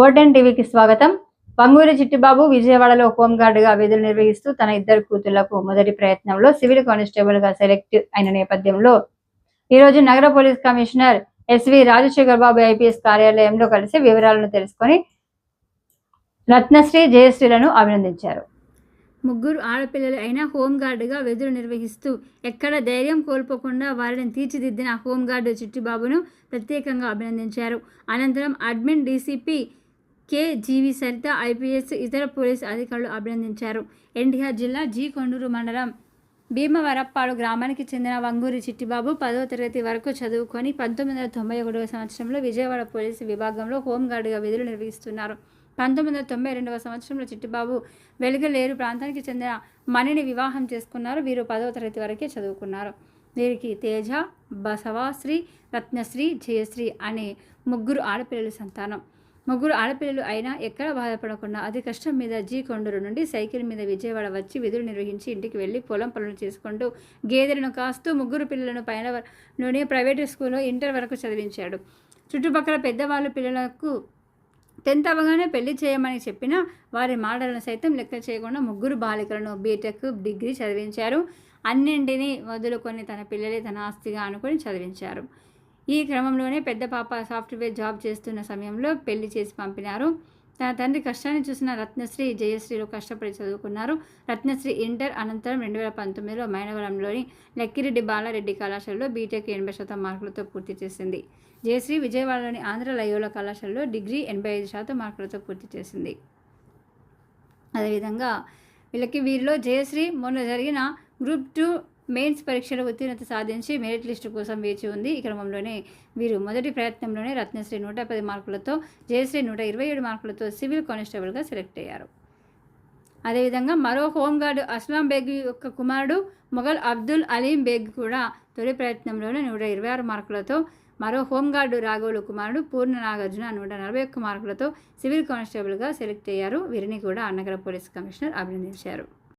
ఓటెన్ టీవీకి స్వాగతం. పంగూరి చిట్టిబాబు విజయవాడలో హోంగార్డుగా విధులు నిర్వహిస్తూ తన ఇద్దరు కూతుళ్లకు మొదటి ప్రయత్నంలో సివిల్ కానిస్టేబుల్ గా సెలెక్ట్ అయిన నేపథ్యంలో ఈరోజు నగర పోలీస్ కమిషనర్ ఎస్వి రాజశేఖర్ బాబు ఐపీఎస్ కార్యాలయంలో కలిసి వివరాలను తెలుసుకొని రత్నశ్రీ జయశ్రీలను అభినందించారు. ముగ్గురు ఆడపిల్లలు అయిన హోంగార్డుగా విధులు నిర్వహిస్తూ ఎక్కడ ధైర్యం కోల్పోకుండా వారిని తీర్చిదిద్దిన హోంగార్డు చిట్టిబాబును ప్రత్యేకంగా అభినందించారు. అనంతరం అడ్మిన్ డీసీపీ జీవి సరిత ఐపీఎస్ ఇతర పోలీసు అధికారులు అభినందించారు. ఎన్టీఆర్ జిల్లా కొండూరు మండలం భీమవరప్పాడు గ్రామానికి చెందిన వంగూరి చిట్టిబాబు 10వ తరగతి వరకు చదువుకొని 1991వ సంవత్సరంలో విజయవాడ పోలీసు విభాగంలో హోంగార్డుగా విధులు నిర్వహిస్తున్నారు. 1992వ సంవత్సరంలో చిట్టిబాబు వెలుగలేరు ప్రాంతానికి చెందిన మణిని వివాహం చేసుకున్నారు. వీరు 10వ తరగతి వరకే చదువుకున్నారు. వీరికి తేజ, బసవాశ్రీ, రత్నశ్రీ, జయశ్రీ అనే ముగ్గురు ఆడపిల్లల సంతానం. ముగ్గురు ఆడపిల్లలు అయినా ఎక్కడ బాధపడకుండా అతి కష్టం మీద కొండూరు నుండి సైకిల్ మీద విజయవాడ వచ్చి విధులు నిర్వహించి ఇంటికి వెళ్ళి పొలం పనులు చేసుకుంటూ గేదెలను కాస్తూ ముగ్గురు పిల్లలను పైనలోనే ప్రైవేటు స్కూల్లో ఇంటర్ వరకు చదివించాడు. చుట్టుపక్కల పెద్దవాళ్ళు పిల్లలకు 10th అవగానే పెళ్లి చేయమని చెప్పినా వారి మాటలను సైతం లెక్క చేయకుండా ముగ్గురు బాలికలను బీటెక్, డిగ్రీ చదివించారు. అన్నింటినీ వదులుకొని తన పిల్లలే తన ఆస్తిగా అనుకుని చదివించారు. ఈ క్రమంలోనే పెద్ద పాప సాఫ్ట్వేర్ జాబ్ చేస్తున్న సమయంలో పెళ్లి చేసి పంపినారు. తన తండ్రి కష్టాన్ని చూసిన రత్నశ్రీ, జయశ్రీలు కష్టపడి చదువుకున్నారు. రత్నశ్రీ ఇంటర్ అనంతరం 2019లో మైనవరంలోని లక్కిరెడ్డి బాలారెడ్డి కళాశాలలో బీటెక్ 80% మార్కులతో పూర్తి చేసింది. జయశ్రీ విజయవాడలోని ఆంధ్ర లయోలా కళాశాలలో డిగ్రీ 85% మార్కులతో పూర్తి చేసింది. అదేవిధంగా వీరిలో జయశ్రీ మొన్న జరిగిన గ్రూప్ 2 మెయిన్స్ పరీక్షలో ఉత్తీర్ణత సాధించి మెరిట్ లిస్టు కోసం వేచి ఉంది. ఈ క్రమంలోనే వీరు మొదటి ప్రయత్నంలోనే రత్నశ్రీ 110 మార్కులతో, జయశ్రీ 127 మార్కులతో సివిల్ కానిస్టేబుల్గా సెలెక్ట్ అయ్యారు. అదేవిధంగా మరో హోంగార్డు అస్లాం బేగ్ యొక్క కుమారుడు మొఘల్ అబ్దుల్ అలీం బేగ్ కూడా తొలి ప్రయత్నంలోనే 126 మార్కులతో, మరో హోంగార్డు రాఘవులు కుమారుడు పూర్ణ నాగార్జున 141 మార్కులతో సివిల్ కానిస్టేబుల్గా సెలెక్ట్ అయ్యారు. వీరిని కూడా నగర పోలీస్ కమిషనర్ అభినందించారు.